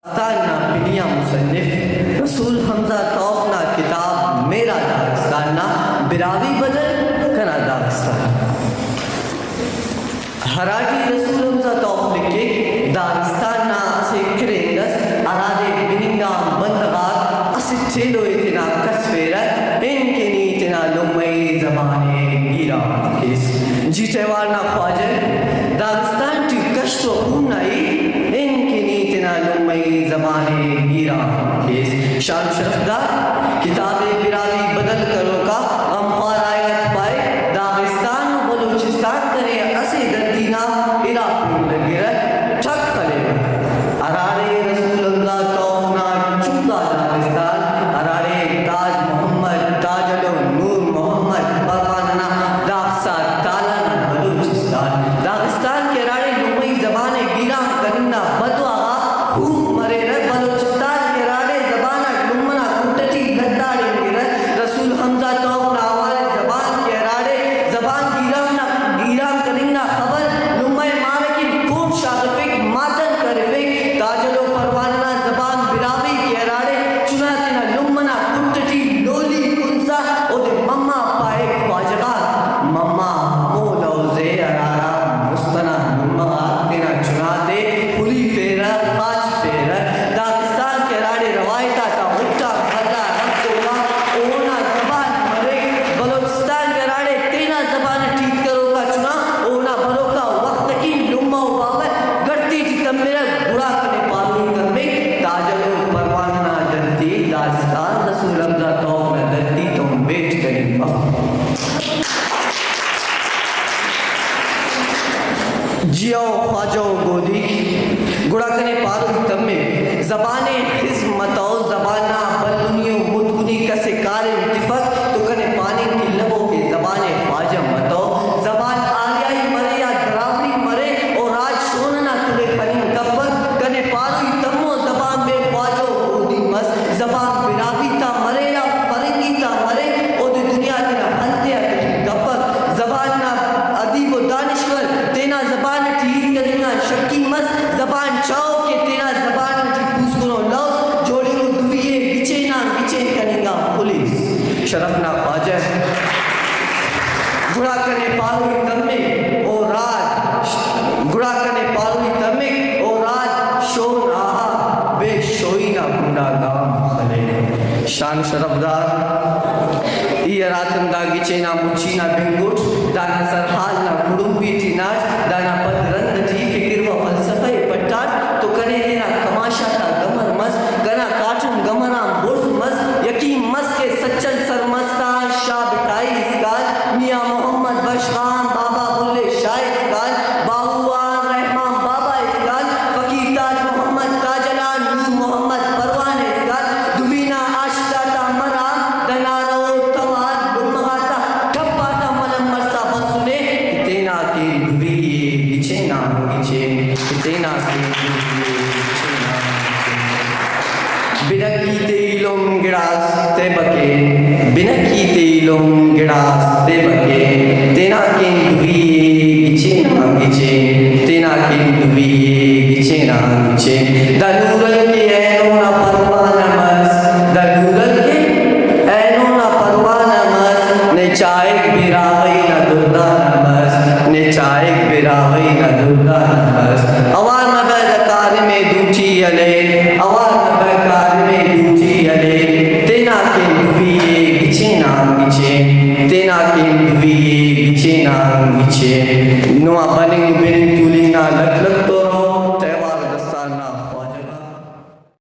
داستاننا پنیا مصنف رسول حمزہ توفنا کتاب میرا داستاننا براوی بدل کنا داستان ہراٹی رسول حمزہ توف لکھے داستاننا اسے کرینگس ارادے بننگا بندغار اسے ٹھیلو اتنا کسفیرہ ان کے نیتنا لمئی زمانے گیرا کیس جیتے وارنا خواجہ داستان ٹی کشت و خون نائی ان کے نیتنا لمئی زمانے گیرا کیس شان شرف دا کتاب براوی بدل کرو کا غمخوار آیت پائے داغستان و بلوچستان کرے اسے دردینا عراق لگے رہ ٹھک خلے ارارے رسول اللہ توفنا چوکا داغستان ارارے تاج محمد تاجلو نور محمد پرواننا داغسا تالانا بلوچستان داغستان کے رارے لمئی زبان گیران کرنا بدوا خوب مرے رہ بلوچستان کے رارے زبانہ لمنا کٹٹی گداڑے گرہ رسول حمزہ توفنا آوارے زبان کے رارے زبان گیران کرنا خبر لمئی مارکی کوم شاگفک ماتن کرفک تاجلو پرواننا زبان براوی کے رارے چناتنا لمنا کٹٹی لولی کنسا او دے مما پائے خواجگا مما مولوزے ارارا مستنا مما تینا چناتے پھلی فیرہ خاچ فیرہ داغستان کے رارے روایتا تا مٹا بھلا رکھوگا اونا زبان مرے بلوچستان کے رارے تینا زبان ٹھیک کرو کا چنا اونا بھرو کا وقت کی لمہ و باوے گرتی تھی تم میرا گھڑا کنے پالون کر میں تاجلو پرواننا درتی داستان رسول حمزہ توفنا درتی تم بیٹھ کریں جیو خواجو گودی گڑا کنے پارو تمے زبانے خزمتو زبانہ بلنیو مدگنی کسے کار انتفت تو کنے پانی کی لبوں کے زبانے خواجہ متو زبان آلیائی مرے یا دراوری مرے اور آج شوننا تلے خلیم کبر کنے پارو تمو زبان بے خواجو گودی مس زبان براوی تا مرے یا فرنگی تا مرے او دی دنیا تینا ہنتے اکٹی کبر زبان نا عدیب و دانشور تینا زبان ٹھیک کرنا شکی مس زبان چاہو کہ تینا زبان ٹھیک پوس کنو لو جوڑی رو دوئیے بچے کرنگا پولیس شرفنا خواجہ گڑا کنے پاروی تمے او راج گڑا کنے پاروی تمے او راج شون آہا بے شوئی نا کنڈا گام خلے شان شرف دار ای راتم دا گچینا مچینا بنگوٹ دانا سرحال نا کڑم بیٹی ناچ دانا پدرند تھی فکر و فلسفہ پٹاٹ تو کنے دینا کماشا تا گمر مز گنا کاٹن گمران برز مز یقین مز کے سچل سرمستان شاہ بٹائی اسکال میاں محمد بشخان بابا بلے شاہ اسکال باہوان رحمان بابا اسکال فقیر تاج محمد تاجلان نور محمد پروان اسکال دوینا آشتا تا مرام دنارو تواد بمغاتا کپاتا ملن مرسا بسنے کتینا کے دویے گچینا گچین کتینا کے دویے گچینا بنکی تیلم گراس تے بکے بنکی تیلم گراس تے بکے تینا کے دویے گچینا گچین تینا کے دویے گچینا گچین دنورل کے اینونا پروانا مس دنورل کے اینونا پروانا مس نیچائک براغی نا دردانا مس نیچائک براغی نا دردانا مس اوار نبے دکار میں دوچی علی اوار نبے کار میں دوچی علی تینا کے دویے گچینا گچین تینا کے دویے گچینا گچین نوا بننگ بننگ